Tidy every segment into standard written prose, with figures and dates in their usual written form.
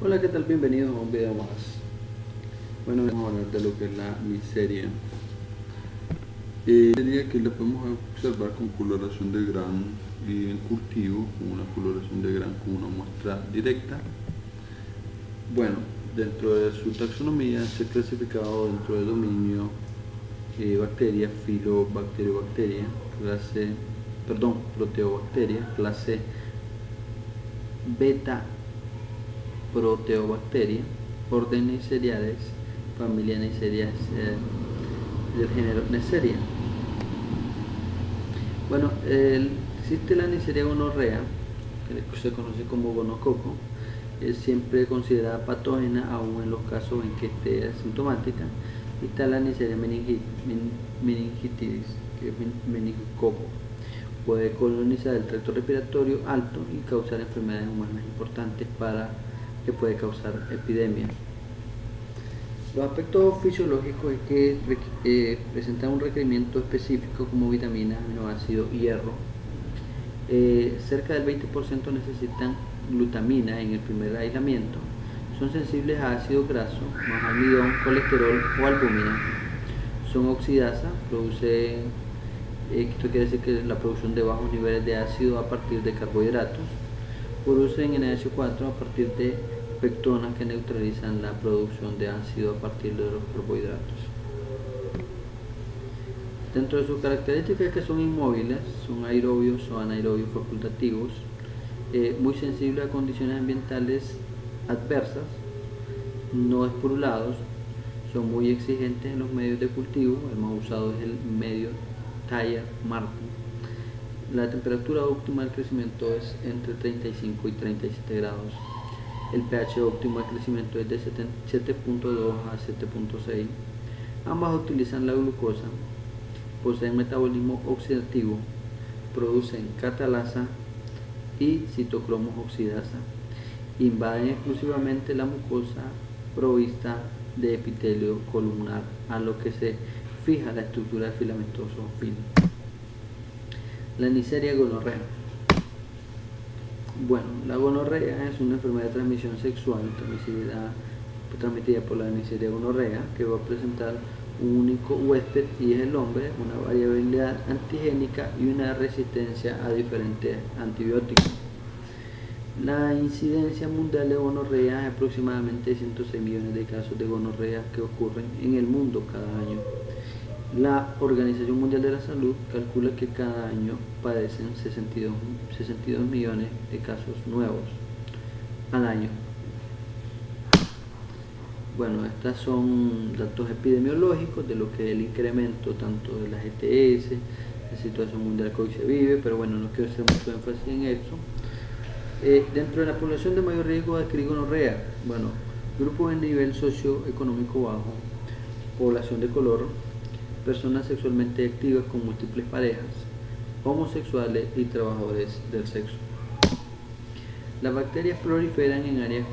Hola, ¿qué tal? Bienvenidos a un video más. Bueno, vamos a hablar de lo que es la miseria. Miseria que la podemos observar con coloración de grano y en cultivo, con una coloración de grano con una muestra directa. Bueno, dentro de su taxonomía se ha clasificado dentro del dominio bacteria, filobacteriobacteria, proteobacteria, clase beta proteobacteria, orden Neiseriades, familia Neiseriaceae del género Neisseria. Bueno, existe la Neisseria gonorrea, que se conoce como gonococo, es siempre considerada patógena aún en los casos en que esté asintomática. Y está la Neisseria meningitidis, que es meningococo. Puede colonizar el tracto respiratorio alto y causar enfermedades humanas importantes que puede causar epidemia. Los aspectos fisiológicos es que presentan un requerimiento específico como vitaminas, aminoácidos y hierro. Cerca del 20% necesitan glutamina en el primer aislamiento. Son sensibles a ácido graso, más almidón, colesterol o albúmina. Son oxidasas, esto quiere decir que la producción de bajos niveles de ácido a partir de carbohidratos. Producen NH4 a partir de pectonas que neutralizan la producción de ácido a partir de los carbohidratos. Dentro de sus características es que son inmóviles, son aerobios o anaerobios facultativos, muy sensibles a condiciones ambientales adversas, no esporulados, son muy exigentes en los medios de cultivo. El más usado es el medio Thayer-Martin. La temperatura óptima del crecimiento es entre 35 y 37 grados. El pH óptimo de crecimiento es de 7.2 a 7.6. Ambas utilizan la glucosa, poseen metabolismo oxidativo, producen catalasa y citocromos oxidasa. Invaden exclusivamente la mucosa provista de epitelio columnar, a lo que se fija la estructura filamentoso fino. La Neisseria gonorrea. Bueno, la gonorrea es una enfermedad de transmisión sexual transmitida por la Neisseria gonorrea, que va a presentar un único huésped y es el hombre, una variabilidad antigénica y una resistencia a diferentes antibióticos. La incidencia mundial de gonorrea es aproximadamente 106 millones de casos de gonorrea que ocurren en el mundo cada año. La Organización Mundial de la Salud calcula que cada año padecen 62 millones de casos nuevos al año. Bueno, estos son datos epidemiológicos de lo que es el incremento tanto de las ETS, la situación mundial que hoy se vive, pero bueno, no quiero hacer mucho énfasis en eso. Dentro de la población de mayor riesgo de adquirir gonorrea, bueno, grupos en nivel socioeconómico bajo, población de color, personas sexualmente activas con múltiples parejas, homosexuales y trabajadores del sexo. Las bacterias proliferan en áreas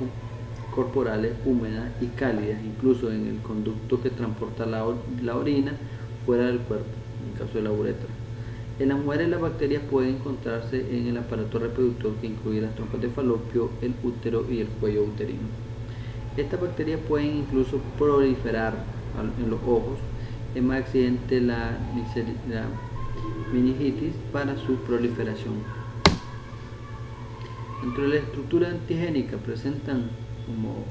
corporales húmedas y cálidas, incluso en el conducto que transporta la orina fuera del cuerpo, en el caso de la uretra. En las mujeres las bacterias pueden encontrarse en el aparato reproductor, que incluye las trompas de falopio, el útero y el cuello uterino. Estas bacterias pueden incluso proliferar en los ojos. Es más exigente la meningitis para su proliferación. Dentro de la estructura antigénica presentan como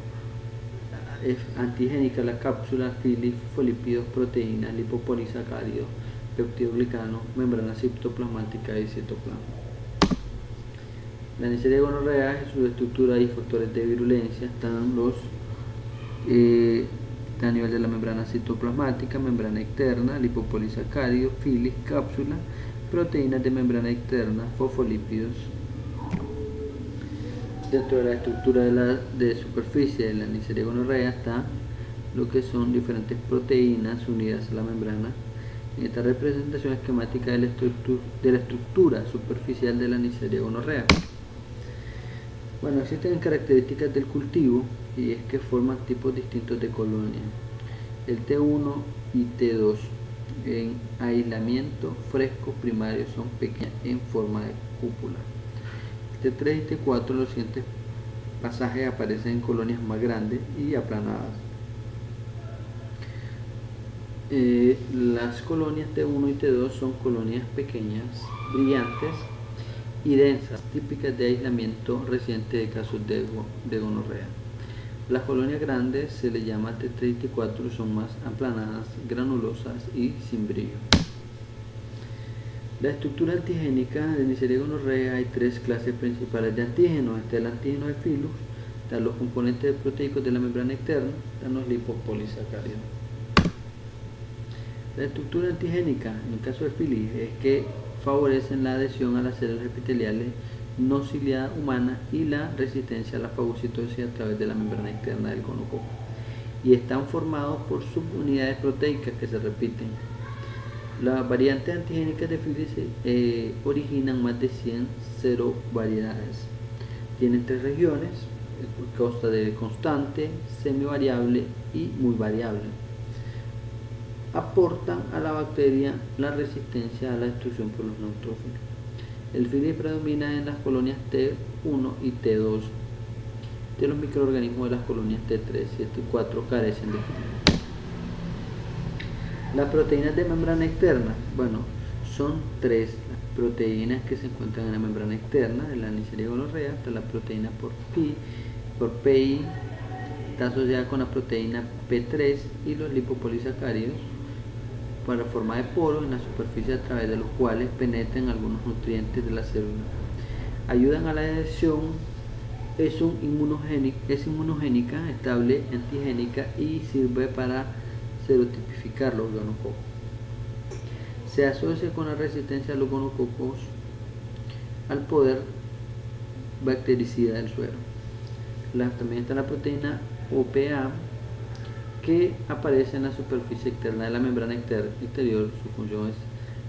antigénica la cápsula, fosfolípidos, proteínas, lipopolisacáridos, peptidoglicanos, membrana citoplasmática y citoplasma. La Neisseria gonorrea, en su estructura y factores de virulencia están a nivel de la membrana citoplasmática, membrana externa, lipopolisacáridos, filis, cápsula, proteínas de membrana externa, fosfolípidos. Dentro de la estructura de superficie de la Neisseria gonorrea está lo que son diferentes proteínas unidas a la membrana. En esta representación esquemática de la estructura superficial de la Neisseria gonorrea. Bueno, existen características del cultivo, y es que forman tipos distintos de colonia. El T1 y T2 en aislamiento fresco primario son pequeñas en forma de cúpula. T3 y T4 los siguientes pasajes aparecen en colonias más grandes y aplanadas. Las colonias T1 y T2 son colonias pequeñas, brillantes y densas, típicas de aislamiento reciente de casos de gonorrea. Las colonias grandes se les llama T3 y T4 y son más aplanadas, granulosas y sin brillo. La estructura antigénica de Neisseria gonorrea hay tres clases principales de antígenos. Está el antígeno de Filus, están los componentes proteicos de la membrana externa, están los lipopolisacáridos. La estructura antigénica en el caso de Filis es que favorecen la adhesión a las células epiteliales no ciliadas humanas y la resistencia a la fagocitosis a través de la membrana externa del gonococo, y están formados por subunidades proteicas que se repiten. Las variantes antigénicas de Filis originan más de 100 serovariedades. Tienen tres regiones, consta de constante, semivariable y muy variable. Aportan a la bacteria la resistencia a la destrucción por los neutrófilos. El Filis predomina en las colonias T1 y T2. De los microorganismos de las colonias T3 y T4 carecen de Filis. Las proteínas de membrana externa, bueno, son tres las proteínas que se encuentran en la membrana externa de la Neisseria gonorrea. Está la proteína por PI, está asociada con la proteína P3 y los lipopolisacáridos para la forma de poros en la superficie a través de los cuales penetran algunos nutrientes de la célula. Ayudan a la adhesión, es inmunogénica, estable, antigénica y sirve para serotipificar los gonococos. Se asocia con la resistencia a los gonococos al poder bactericida del suero. También está la proteína OPA, que aparece en la superficie externa de la membrana exterior. Su función es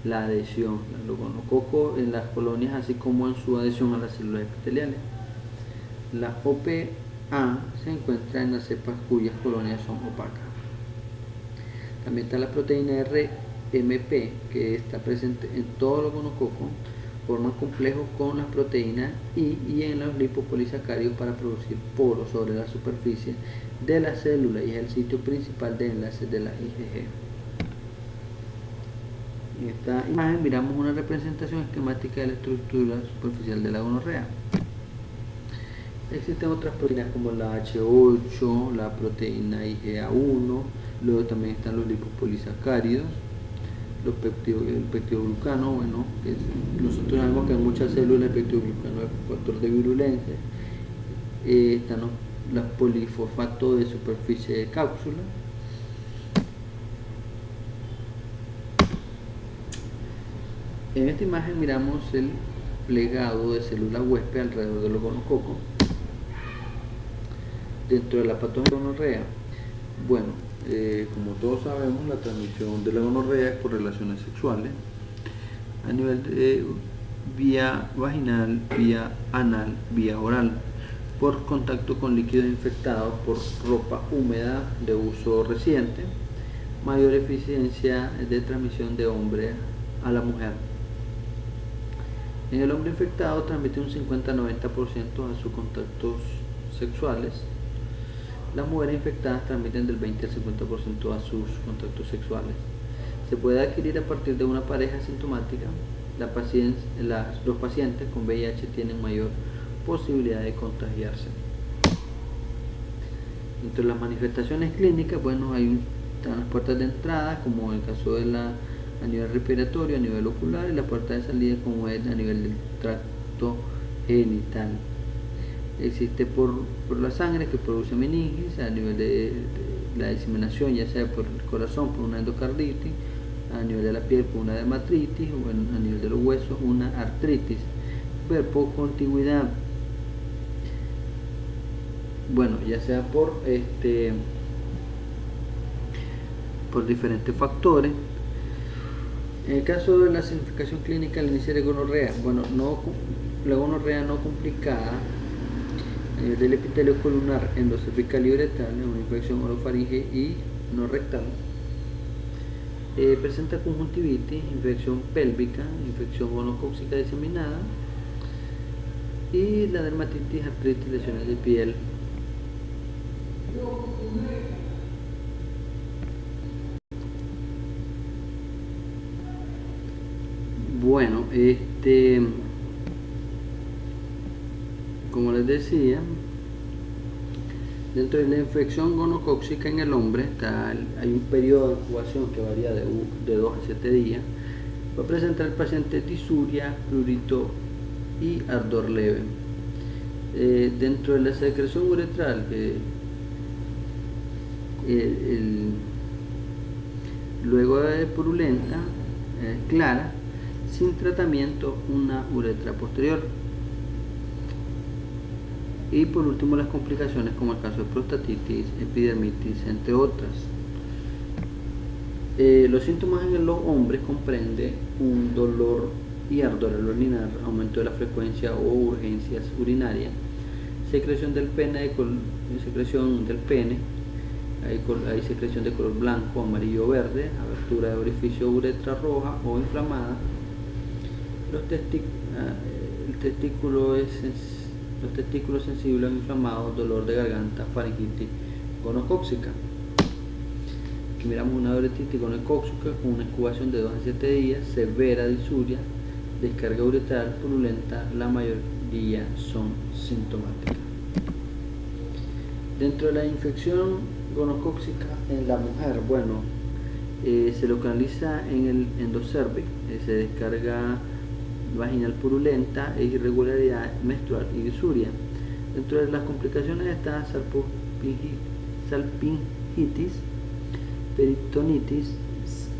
la adhesión al gonococo en las colonias, así como en su adhesión a las células epiteliales. La OPA se encuentra en las cepas cuyas colonias son opacas. También está la proteína RMP, que está presente en todos los gonococos, forman complejos con las proteínas y en los lipopolisacáridos para producir poros sobre la superficie de la célula, y es el sitio principal de enlaces de la IgG. En esta imagen miramos una representación esquemática de la estructura superficial de la gonorrea. Existen otras proteínas como la H8, la proteína IgA1, luego también están los lipopolisacáridos, el peptidoglucano, bueno, nosotros sabemos que en muchas células el peptidoglucano es factor de virulencia. Están los polifosfatos de superficie de cápsula. En esta imagen miramos el plegado de células huésped alrededor de los gonococos dentro de la patogenia gonorrea. Bueno, como todos sabemos, la transmisión de la gonorrea es por relaciones sexuales a nivel de vía vaginal, vía anal, vía oral, por contacto con líquidos infectados, por ropa húmeda de uso reciente, mayor eficiencia de transmisión de hombre a la mujer. En el hombre infectado transmite un 50-90% a sus contactos sexuales. Las mujeres infectadas transmiten del 20 al 50% a sus contactos sexuales. Se puede adquirir a partir de una pareja asintomática. Los pacientes con VIH tienen mayor posibilidad de contagiarse. Entre las manifestaciones clínicas, bueno, están las puertas de entrada, como en el caso de a nivel respiratorio, a nivel ocular, y la puerta de salida, como es a nivel del tracto genital. Existe por la sangre, que produce meningitis, a nivel de la diseminación, ya sea por el corazón, por una endocarditis, a nivel de la piel por una dermatitis, o a nivel de los huesos una artritis. Por contigüidad, bueno, ya sea por diferentes factores. En el caso de la significación clínica de la Neisseria gonorrea, bueno, la gonorrea no complicada del epitelio colunar, endocervical y uretral, una infección orofaringe y no rectal. Presenta conjuntivitis, infección pélvica, infección gonocócica diseminada, y la dermatitis, artritis, lesiones de piel. Bueno, como les decía, dentro de la infección gonocócica en el hombre hay un periodo de incubación que varía de 2 a 7 días. Va a presentar el paciente disuria, prurito y ardor leve. Dentro de la secreción uretral, luego de purulenta, clara, sin tratamiento, una uretra posterior. Y por último, las complicaciones como el caso de prostatitis, epidermitis, entre otras. Los síntomas en los hombres comprenden un dolor y ardor al orinar, aumento de la frecuencia o urgencias urinarias, secreción del pene, hay secreción de color blanco, amarillo o verde, abertura de orificio uretra roja o inflamada. Los testículos sensibles o inflamados, dolor de garganta, faringitis gonocócica. Aquí miramos una uretritis gonocócica con una incubación de 2 a 7 días, severa disuria, descarga uretral purulenta, la mayoría son sintomáticas. Dentro de la infección gonocócica en la mujer, se localiza en el endocervix, se descarga vaginal purulenta, irregularidad menstrual y disuria. Dentro de las complicaciones está salpingitis, peritonitis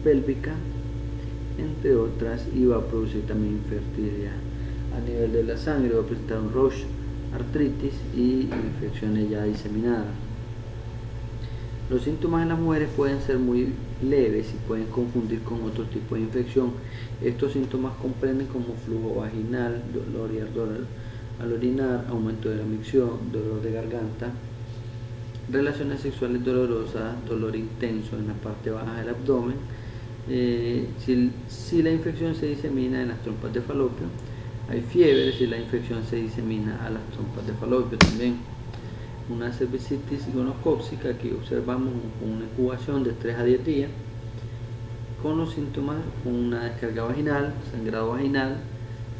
pélvica, entre otras, y va a producir también infertilidad. A nivel de la sangre va a presentar un Roche, artritis y infecciones ya diseminadas. Los síntomas en las mujeres pueden ser muy leves y pueden confundir con otro tipo de infección. Estos síntomas comprenden como flujo vaginal, dolor y ardor al orinar, aumento de la micción, dolor de garganta, relaciones sexuales dolorosas, dolor intenso en la parte baja del abdomen. Si la infección se disemina en las trompas de falopio, hay fiebre si la infección se disemina a las trompas de falopio también. Una cervicitis gonocócica, aquí observamos una incubación de 3 a 10 días con los síntomas, con una descarga vaginal, sangrado vaginal,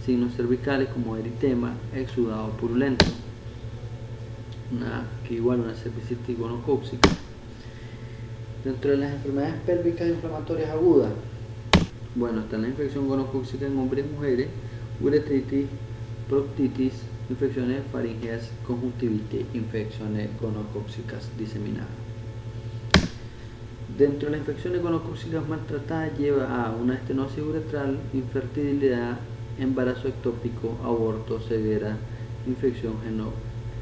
signos cervicales como eritema, exudado purulento. Una cervicitis gonocócica. Dentro de las enfermedades pélvicas inflamatorias agudas, está la infección gonocócica en hombres y mujeres, uretritis, proctitis, infecciones faringeas, conjuntivitis, infecciones gonocócicas diseminadas. Dentro de las infecciones gonocócicas maltratadas lleva a una estenosis uretral, infertilidad, embarazo ectópico, aborto, ceguera, infección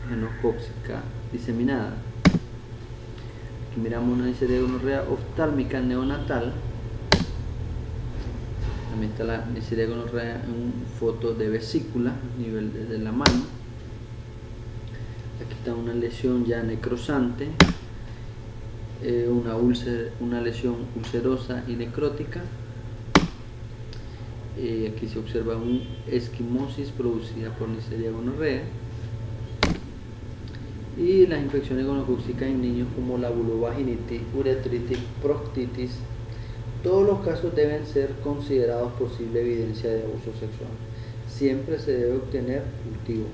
genocócica diseminada. Aquí miramos una Neisseria gonorrea oftálmica neonatal. También está la Neisseria gonorrea en foto de vesícula, a nivel de la mano. Aquí está una lesión ya necrosante, una lesión ulcerosa y necrótica. Aquí se observa una esquimosis producida por Neisseria gonorrea. Y las infecciones gonocócicas en niños como la vulvovaginitis, uretritis, proctitis. Todos los casos deben ser considerados posible evidencia de abuso sexual. Siempre se debe obtener cultivo.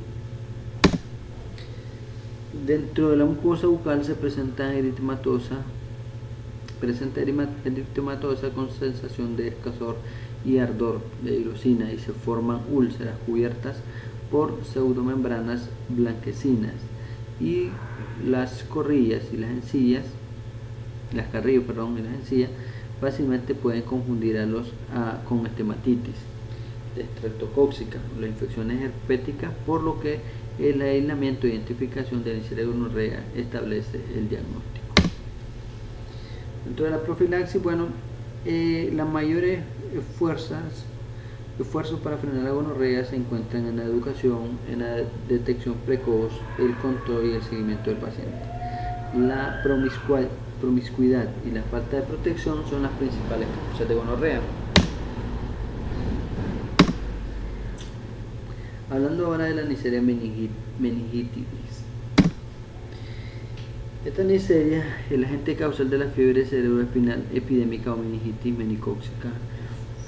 Dentro de la mucosa bucal se presenta eritematosa con sensación de escazor y ardor de irosina, y se forman úlceras cubiertas por pseudomembranas blanquecinas, y las carrillas y las encías fácilmente pueden confundir con estomatitis estreptocócica, las infecciones herpéticas, por lo que el aislamiento e identificación de la Neisseria gonorrea establece el diagnóstico. Dentro de la profilaxis, las mayores esfuerzos para frenar la gonorrea se encuentran en la educación, en la detección precoz, el control y el seguimiento del paciente. La promiscuidad y la falta de protección son las principales causas de gonorrea. Hablando ahora de la Neisseria meningitidis. Esta Neisseria, el agente causal de la fiebre cerebroespinal epidémica o meningitis meningocócica,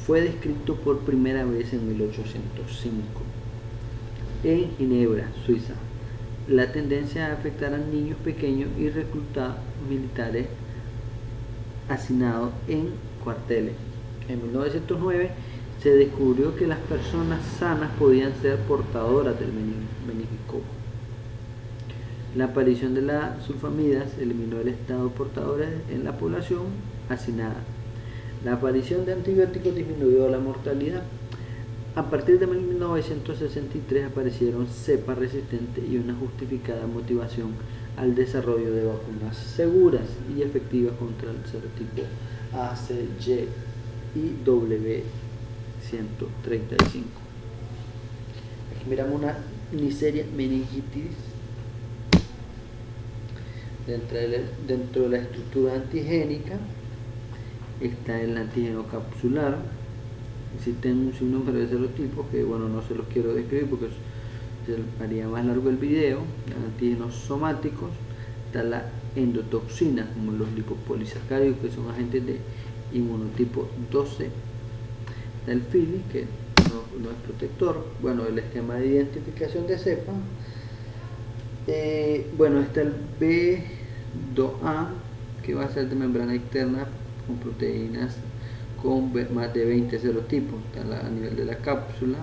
fue descrito por primera vez en 1805 en Ginebra, Suiza. La tendencia a afectar a niños pequeños y reclutados militares hacinados en cuarteles. En 1909 se descubrió que las personas sanas podían ser portadoras del meningococo. La aparición de las sulfamidas eliminó el estado de portadores en la población hacinada. La aparición de antibióticos disminuyó la mortalidad. A partir de 1963 aparecieron cepas resistentes y una justificada motivación al desarrollo de vacunas seguras y efectivas contra el serotipo A, C, Y y W135. Aquí miramos una Neisseria meningitidis. Dentro de la estructura antigénica está el antígeno capsular. Existen un sinnúmero de serotipos que, bueno, no se los quiero describir porque se haría más largo el video. Antígenos somáticos, está la endotoxina, como los lipopolisacáridos, que son agentes de inmunotipo 12. Está el FILI, que no es protector. Bueno, el esquema de identificación de cepa. Bueno, está el B2A, que va a ser de membrana externa con proteínas con más de 20 serotipos. Está a nivel de la cápsula.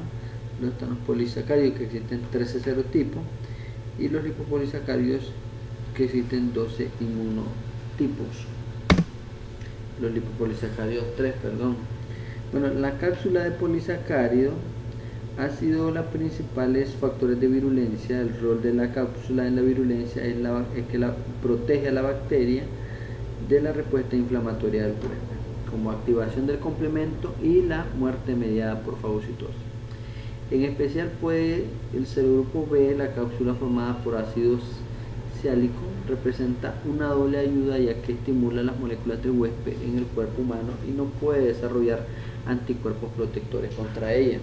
Luego están los polisacáridos, que existen 13 serotipos, y los lipopolisacáridos, que existen 12 inmunotipos. Los lipopolisacáridos 3, perdón. Bueno, la cápsula de polisacárido ha sido los principales factores de virulencia. El rol de la cápsula en la virulencia es que protege a la bacteria de la respuesta inflamatoria del cuerpo, como activación del complemento y la muerte mediada por fagocitosis. En especial puede el serogrupo B, la cápsula formada por ácido siálico, representa una doble ayuda, ya que estimula las moléculas de huésped en el cuerpo humano y no puede desarrollar anticuerpos protectores contra ella.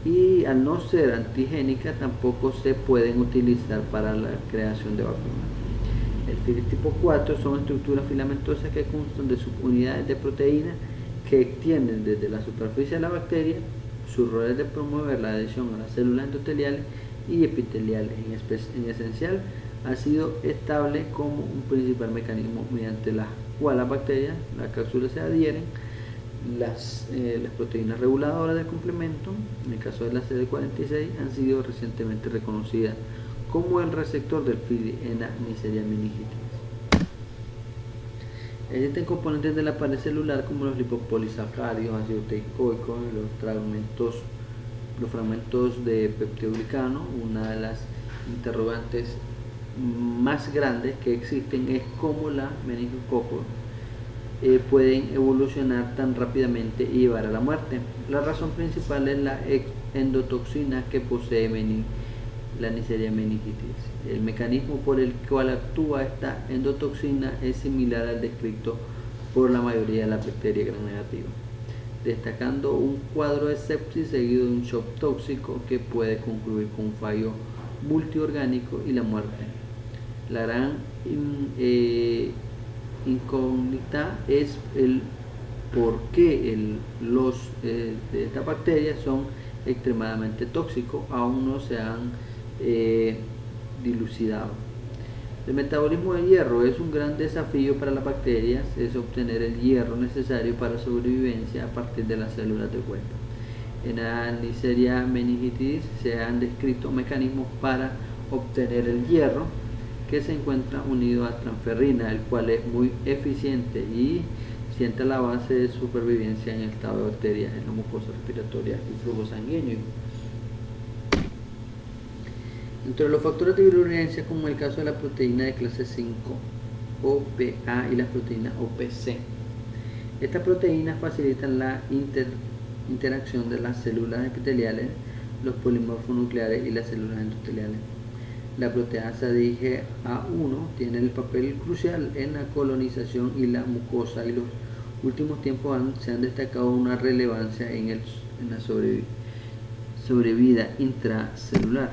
Y al no ser antigénica, tampoco se pueden utilizar para la creación de vacunas. El FILI tipo 4 son estructuras filamentosas que constan de subunidades de proteínas que extienden desde la superficie de la bacteria. Su rol es de promover la adhesión a las células endoteliales y epiteliales. En esencial, ha sido estable como un principal mecanismo mediante la cual las bacterias, la cápsula, se adhieren. Las proteínas reguladoras del complemento, en el caso de la CD46, han sido recientemente reconocidas como el receptor del FILI en la Neisseria meningitidis. Existen componentes de la pared celular como los lipopolisacáridos, ácido teicoico, los fragmentos de peptidoglicano. Una de las interrogantes más grandes que existen es cómo la meningococo pueden evolucionar tan rápidamente y llevar a la muerte. La razón principal es la endotoxina que posee la Neisseria meningitidis. El mecanismo por el cual actúa esta endotoxina es similar al descrito por la mayoría de las bacterias gram negativas, destacando un cuadro de sepsis seguido de un shock tóxico que puede concluir con un fallo multiorgánico y la muerte. La gran incógnita es el por qué de estas bacterias son extremadamente tóxicos. Aún no se han dilucidado. El metabolismo del hierro es un gran desafío para las bacterias. Es obtener el hierro necesario para sobrevivencia a partir de las células del huésped. En la Neisseria meningitidis se han descrito mecanismos para obtener el hierro, que se encuentra unido a transferrina, el cual es muy eficiente y sienta la base de supervivencia en el estado de bacterias en la mucosa respiratoria y flujo sanguíneo. Entre los factores de virulencia, como el caso de la proteína de clase 5 OPA y las proteínas OPC, estas proteínas facilitan la interacción de las células epiteliales, los polimorfos nucleares y las células endoteliales. La proteasa IgA1 tiene el papel crucial en la colonización y la mucosa, y los últimos tiempos se han destacado una relevancia en la sobrevida intracelular.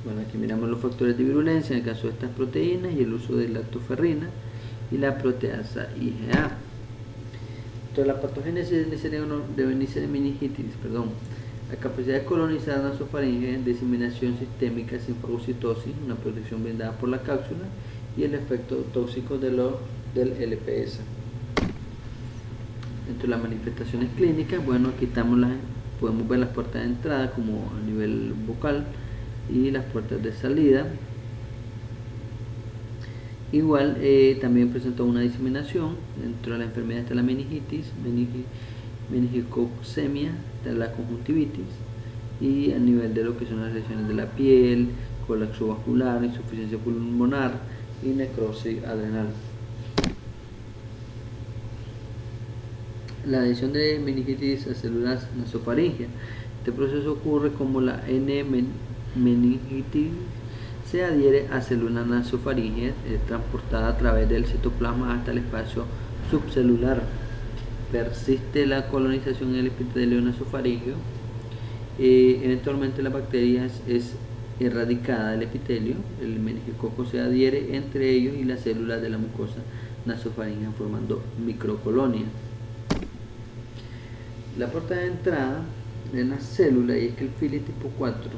Bueno, aquí miramos los factores de virulencia en el caso de estas proteínas y el uso de lactoferrina y la proteasa IgA. Entonces, la patogénesis de Neisseria meningitis, la capacidad de colonizar nasofaringe, diseminación sistémica sin fagocitosis, una protección brindada por la cápsula y el efecto tóxico del LPS. Dentro de las manifestaciones clínicas, bueno, aquí podemos ver las puertas de entrada como a nivel bucal y las puertas de salida. Igual también presenta una diseminación. Dentro de la enfermedad está la meningitis, meningococcemia, está la conjuntivitis, y a nivel de lo que son las lesiones de la piel, colapso vascular, insuficiencia pulmonar y necrosis adrenal. La adhesión de meningitis a células nasofaringeas. Este proceso ocurre como la meningitis se adhiere a células nasofaringeas, es transportada a través del citoplasma hasta el espacio subcelular. Persiste la colonización en el epitelio nasofaringeo. Eventualmente la bacteria es erradicada del epitelio. El meningococo se adhiere entre ellos y las células de la mucosa nasofaringea formando microcolonias. La puerta de entrada de la célula, y es que el Filis tipo 4,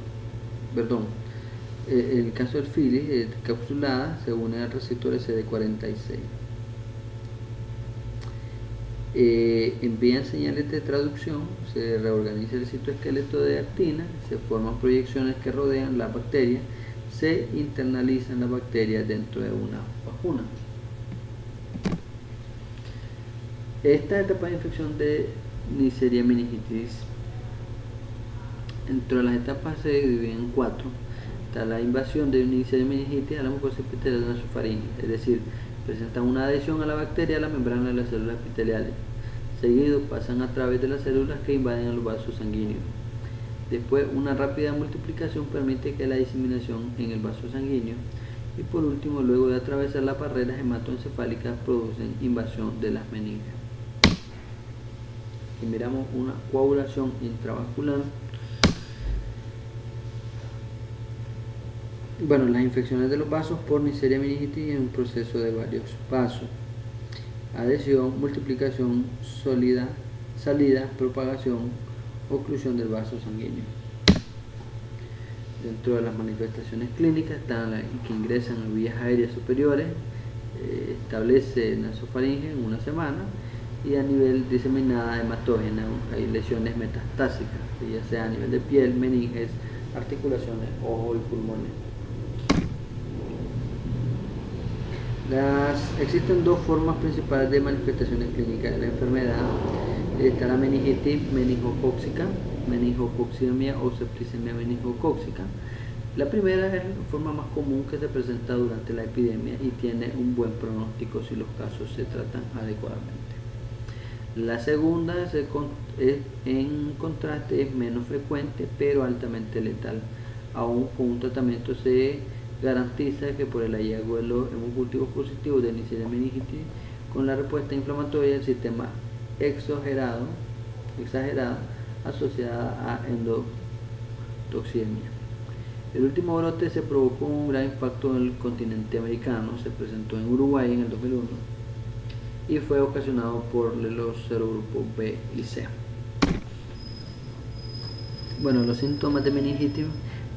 en el caso del Filis capsulada, se une al receptor CD46. Envían señales de traducción, se reorganiza el citoesqueleto de actina, se forman proyecciones que rodean la bacteria, se internalizan las bacterias dentro de una vacuna. Esta etapa de infección de Neisseria meningitis, dentro de las etapas se dividen en 4. Está la invasión de Neisseria meningitis a la mucosa epitelial nasofaringea, es decir, presentan una adhesión a la bacteria a la membrana de las células epiteliales. Seguido pasan a través de las células que invaden los vasos sanguíneos. Después, una rápida multiplicación permite que la diseminación en el vaso sanguíneo. Y por último, luego de atravesar las barreras hematoencefálicas, producen invasión de las meninges. Aquí miramos una coagulación intravascular. Bueno, las infecciones de los vasos por Neisseria meningitis es un proceso de varios pasos: adhesión, multiplicación, salida, propagación, oclusión del vaso sanguíneo. Dentro de las manifestaciones clínicas están las que ingresan a vías aéreas superiores, establece nasofaringe en una semana, y a nivel diseminada hematógena hay lesiones metastásicas, ya sea a nivel de piel, meninges, articulaciones, ojos y pulmones. Existen dos formas principales de manifestaciones clínicas de la enfermedad. Está la meningitis meningocócica, meningococcemia o septicemia meningocócica. La primera es la forma más común que se presenta durante la epidemia y tiene un buen pronóstico si los casos se tratan adecuadamente. La segunda, en contraste, es menos frecuente pero altamente letal. Aún con un tratamiento se garantiza que por el hallazgo de los hemocultivos positivos de Neisseria meningitis con la respuesta inflamatoria del sistema exagerada asociada a endotoxemia. El último brote se provocó un gran impacto en el continente americano, se presentó en Uruguay en el 2001 y fue ocasionado por los serogrupos B y C. Bueno, los síntomas de meningitis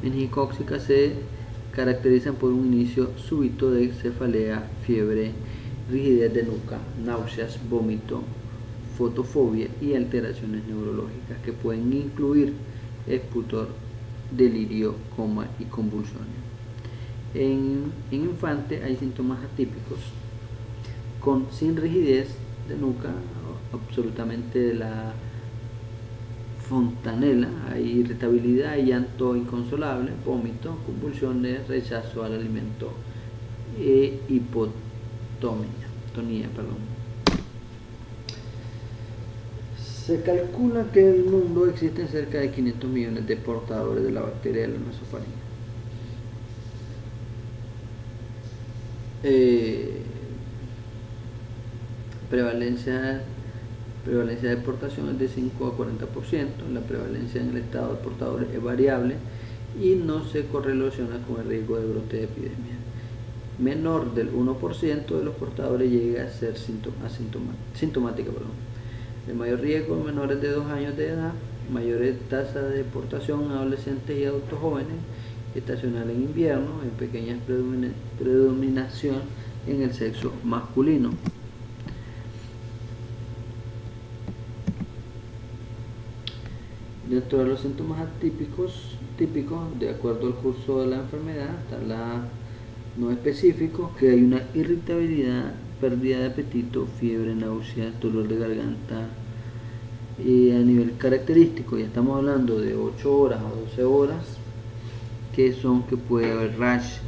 meningocócica se caracterizan por un inicio súbito de cefalea, fiebre, rigidez de nuca, náuseas, vómito, fotofobia y alteraciones neurológicas que pueden incluir esputor, delirio, coma y convulsiones. En infante hay síntomas atípicos sin rigidez de nuca, absolutamente de la fontanela, hay irritabilidad y llanto inconsolable, vómito, convulsiones, rechazo al alimento e hipotonía. Se calcula que en el mundo existen cerca de 500 millones de portadores de la bacteria de la nasofaringe. prevalencia de portación es de 5 a 40%, la prevalencia en el estado de portadores es variable y no se correlaciona con el riesgo de brote de epidemia. Menor del 1% de los portadores llega a ser sintomática. El mayor riesgo en menores de 2 años de edad, mayores tasas de portación en adolescentes y adultos jóvenes, estacional en invierno, en pequeña predominación en el sexo masculino. Dentro de los síntomas típicos, de acuerdo al curso de la enfermedad, está la no específico, que hay una irritabilidad, pérdida de apetito, fiebre, náusea, dolor de garganta. Y a nivel característico, ya estamos hablando de 8 horas a 12 horas, que puede haber rash,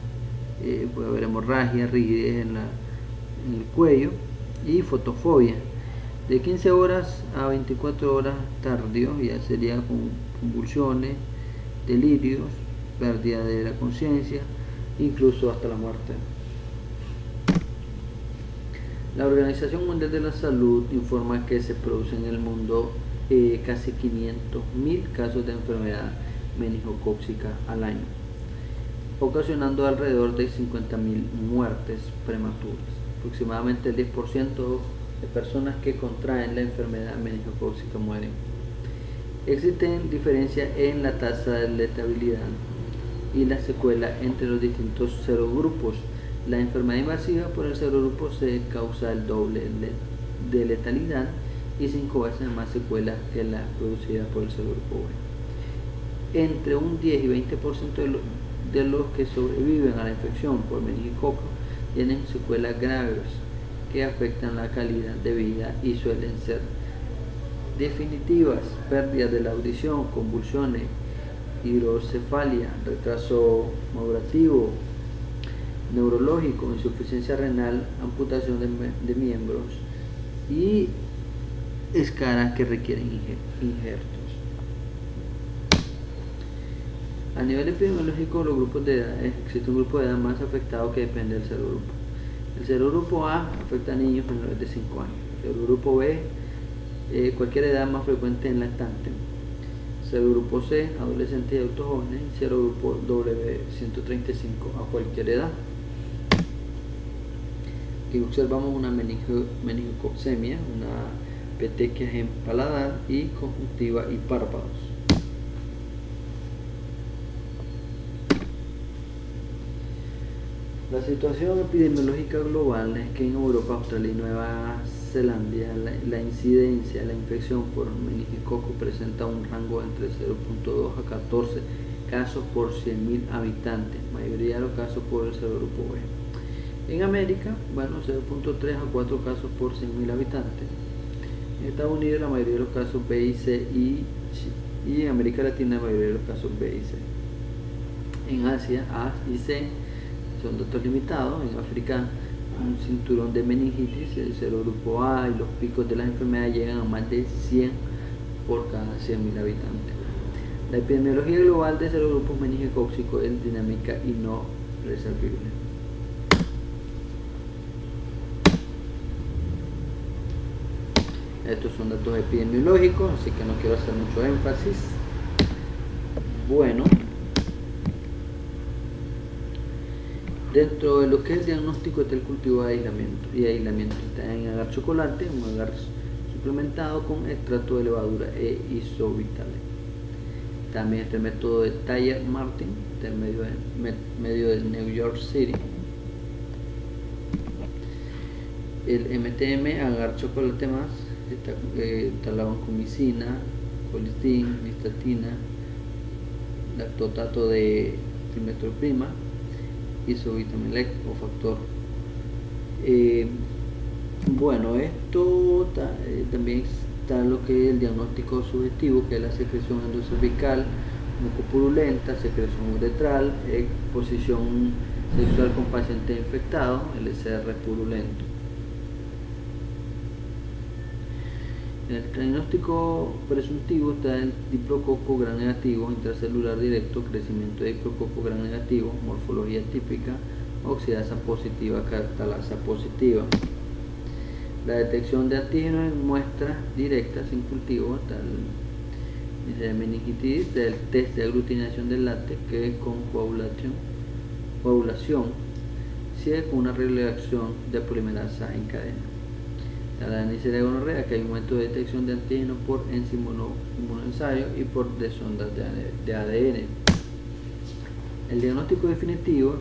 puede haber hemorragia, rigidez en el cuello y fotofobia. De 15 horas a 24 horas tardío ya sería con convulsiones, delirios, pérdida de la conciencia, incluso hasta la muerte. La Organización Mundial de la Salud informa que se producen en el mundo casi 500.000 casos de enfermedad meningocócica al año, ocasionando alrededor de 50.000 muertes prematuras. Aproximadamente el 10% de personas que contraen la enfermedad meningocócica mueren. Existen diferencias en la tasa de letabilidad y la secuela entre los distintos serogrupos. La enfermedad invasiva por el serogrupo C causa el doble de letalidad y 5 veces más secuelas que la producida por el serogrupo B. Entre un 10 y 20% de los que sobreviven a la infección por meningococo tienen secuelas graves que afectan la calidad de vida y suelen ser definitivas: pérdidas de la audición, convulsiones, hidrocefalia, retraso madurativo, neurológico, insuficiencia renal, amputación de miembros y escaras que requieren injertos. A nivel epidemiológico, los grupos de edad, existe un grupo de edad más afectado que depende del serogrupo. El serogrupo A afecta a niños menores de 5 años. El serogrupo B, cualquier edad más frecuente en lactante. Serogrupo C, adolescentes y adultos jóvenes. Serogrupo W, 135 a cualquier edad. Aquí observamos una meningococcemia, una petequias en paladar y conjuntiva y párpados. La situación epidemiológica global es que en Europa, Australia y Nueva Zelanda la incidencia de la infección por meningococo presenta un rango entre 0.2 a 14 casos por 100.000 habitantes, mayoría de los casos por el serogrupo B. En América, 0.3 a 4 casos por 100.000 habitantes. En Estados Unidos la mayoría de los casos B y C, y en América Latina la mayoría de los casos B y C. En Asia, A y C son datos limitados. En África, un cinturón de meningitis, el serogrupo A, y los picos de las enfermedades llegan a más de 100 por cada 100.000 habitantes. La epidemiología global de serogrupos meningocócicos es dinámica y no resolvible. Estos son datos epidemiológicos, así que no quiero hacer mucho énfasis. Bueno, dentro de lo que es el diagnóstico está el cultivo de aislamiento. Está en agar chocolate, un agar suplementado con extracto de levadura e isobitale. También está el método de Thayer-Martin, del medio de New York City. El MTM, agar chocolate más, está la vancomicina, colistin, nistatina, lactotato de trimetroprima, isobitamelec o factor. Bueno, esto también está lo que es el diagnóstico subjetivo, que es la secreción endocervical, mucopurulenta, secreción uretral, exposición sexual con paciente infectado, LCR purulento. En el diagnóstico presuntivo está el diplococo gram negativo, intracelular directo, crecimiento de diplococo gram negativo, morfología típica, oxidasa positiva, catalasa positiva. La detección de antígenos en muestras directas sin cultivo, tal Neisseria meningitis, del test de aglutinación del látex, que es con coagulación, sigue con una reacción de polimerasa en cadena. La Neisseria gonorrea, que hay un momento de detección de antígenos por inmunoensayo y por de sondas de ADN. El diagnóstico definitivo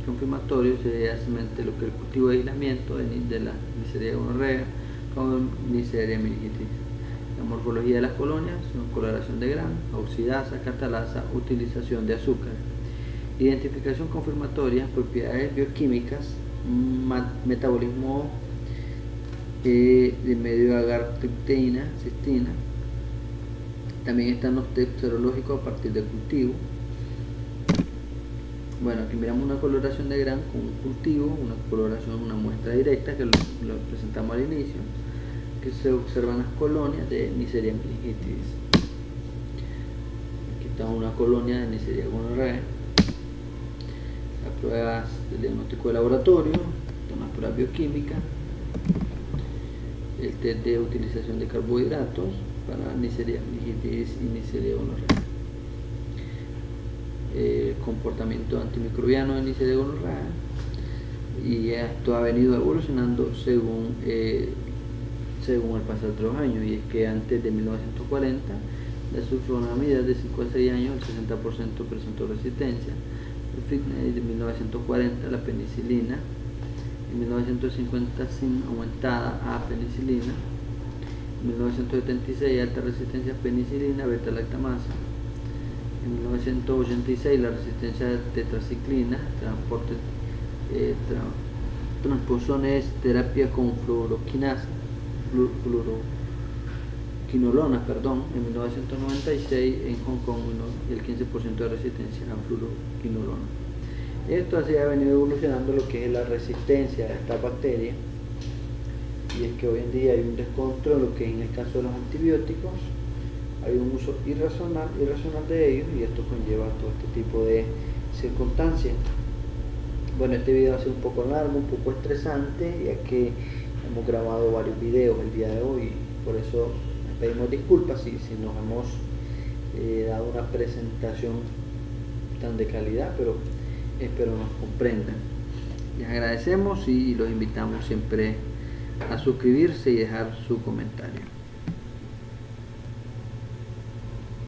confirmatorio sería simplemente lo que el cultivo de aislamiento de la Neisseria gonorrea con Neisseria meningitis. La morfología de las colonias son coloración de Gram, oxidasa, catalasa, utilización de azúcar. Identificación confirmatoria, propiedades bioquímicas, metabolismo de medio agar tripteína, cistina. También están los test serológicos a partir del cultivo. Bueno, aquí miramos una coloración de Gram con un cultivo, una muestra directa que lo presentamos al inicio, que se observan las colonias de Neisseria meningitis. Aquí está una colonia de Neisseria gonorrea. Las pruebas del diagnóstico de laboratorio, son las pruebas bioquímicas, el test de utilización de carbohidratos para Neisseria meningitis y Neisseria gonorrea. Comportamiento antimicrobiano de Neisseria gonorrea, y esto ha venido evolucionando según el pasar de los años, y es que antes de 1940 la sulfonamida de 5 a 6 años el 60% presentó resistencia. De 1940 la penicilina, en 1950 sin aumentada a penicilina, en 1976 alta resistencia a penicilina, beta-lactamasa, en 1986 la resistencia a tetraciclina, transposones, terapia con fluoroquinolona, en 1996 en Hong Kong el 15% de resistencia a fluoroquinolona. Esto así ha venido evolucionando lo que es la resistencia a esta bacteria, y es que hoy en día hay un descontrol, lo que en el caso de los antibióticos hay un uso irracional de ellos, y esto conlleva todo este tipo de circunstancias. Bueno, este video ha sido un poco largo, un poco estresante, ya que hemos grabado varios videos el día de hoy, por eso pedimos disculpas si nos hemos dado una presentación tan de calidad, pero espero nos comprendan. Les agradecemos y los invitamos siempre a suscribirse y dejar su comentario.